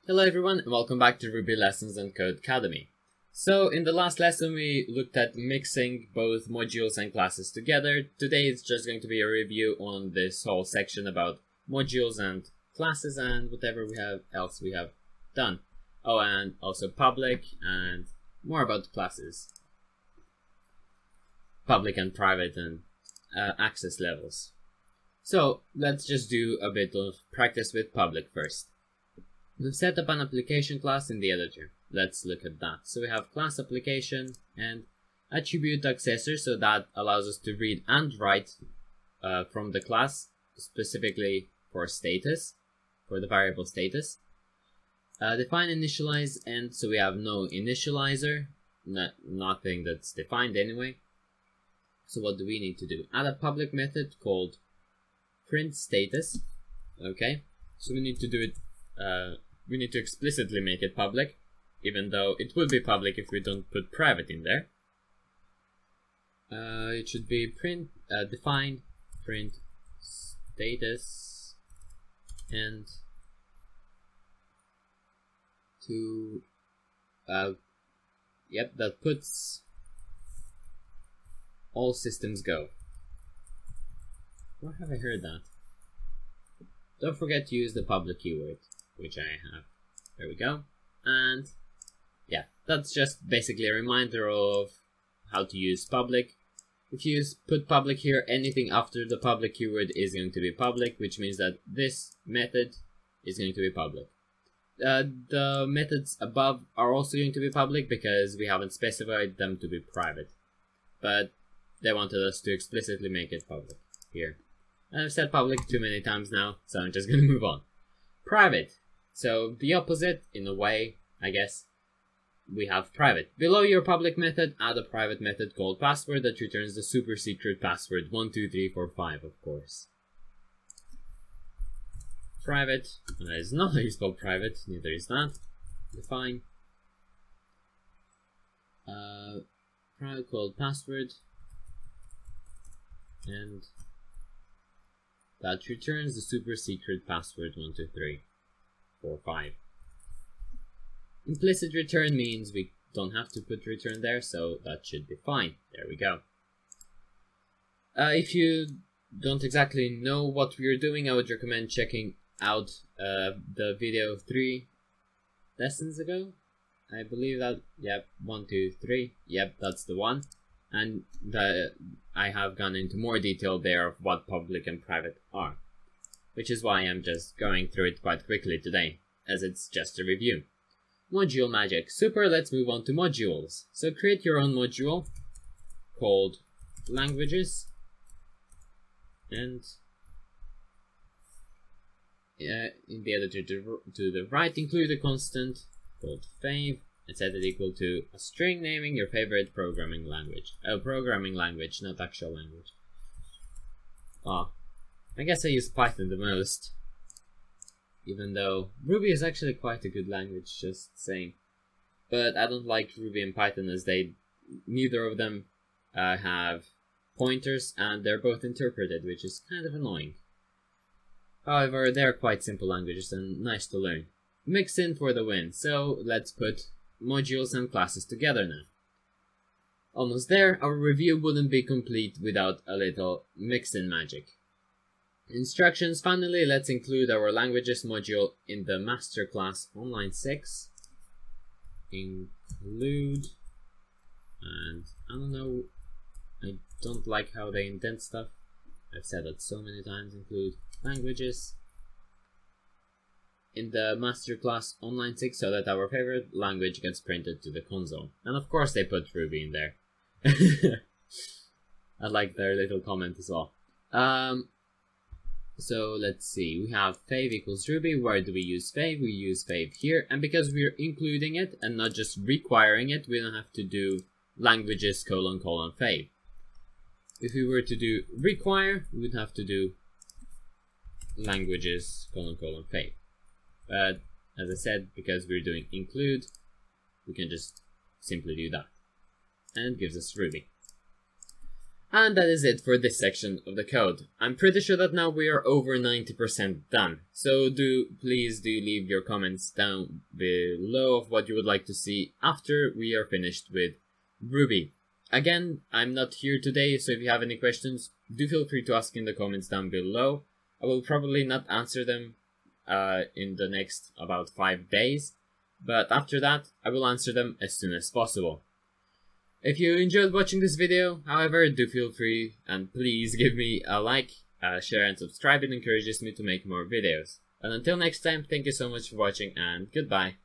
Hello everyone and welcome back to Ruby Lessons on Codecademy. So in the last lesson we looked at mixing both modules and classes together. Today it's just going to be a review on this whole section about modules and classes and whatever else we have done. Oh, and also public and more about classes. Public and private and access levels. So let's just do a bit of practice with public first. We've set up an application class in the editor. Let's look at that. So we have class application and attribute accessor, so that allows us to read and write from the class, specifically for status, for the variable status. Define initialize, and so we have no initializer, nothing that's defined anyway. So what do we need to do? Add a public method called print status. Okay, so we need to do it. We need to explicitly make it public, even though it will be public if we don't put private in there. It should be print define print status and to that puts all systems go. Where have I heard that? Don't forget to use the public keyword, which I have. There we go. And yeah, that's just basically a reminder of how to use public. If you put public here, anything after the public keyword is going to be public, which means that this method is going to be public. The methods above are also going to be public because we haven't specified them to be private, but they wanted us to explicitly make it public here. I've said public too many times now, so I'm just gonna move on. Private. So the opposite, in a way, I guess. We have private. Below your public method, add a private method called password that returns the super secret password 12345, of course. Private. That is not how you spell private, neither is that. Define. Private called password. And that returns the super secret password 12345. Implicit return means we don't have to put return there, so that should be fine. There we go. If you don't exactly know what we're doing, I would recommend checking out the video 3 lessons ago. I believe that, yep, 1, 2, 3, yep, that's the one. And I have gone into more detail there of what public and private are, which is why I'm just going through it quite quickly today, as it's just a review. Module magic. Super, let's move on to modules. So create your own module called languages, and in the editor to the right include a constant called fav and set it equal to a string naming your favorite programming language. Oh, programming language, not actual language. Oh, I guess I use Python the most. Even though Ruby is actually quite a good language, just saying. But I don't like Ruby and Python as neither of them have pointers and they're both interpreted, which is kind of annoying. However, they're quite simple languages and nice to learn. Mixin for the win, so let's put modules and classes together now. Almost there, our review wouldn't be complete without a little Mixin magic. Instructions. Finally, let's include our languages module in the master class on line 6. Include, and I don't know, I don't like how they indent stuff. I've said that so many times. Include languages in the master class on line 6 so that our favorite language gets printed to the console. And of course they put Ruby in there. I like their little comment as well. So let's see, we have fav equals Ruby. Where do we use fav? We use fav here, and because we're including it and not just requiring it, we don't have to do languages : fav. If we were to do require, we would have to do languages : fav. But as I said, because we're doing include, we can just simply do that, and it gives us Ruby. And that is it for this section of the code. I'm pretty sure that now we are over 90% done. So please do leave your comments down below of what you would like to see after we are finished with Ruby. Again, I'm not here today, so if you have any questions, do feel free to ask in the comments down below. I will probably not answer them in the next about 5 days, but after that, I will answer them as soon as possible. If you enjoyed watching this video, however, do feel free and please give me a like, share and subscribe. It encourages me to make more videos. And until next time, thank you so much for watching and goodbye.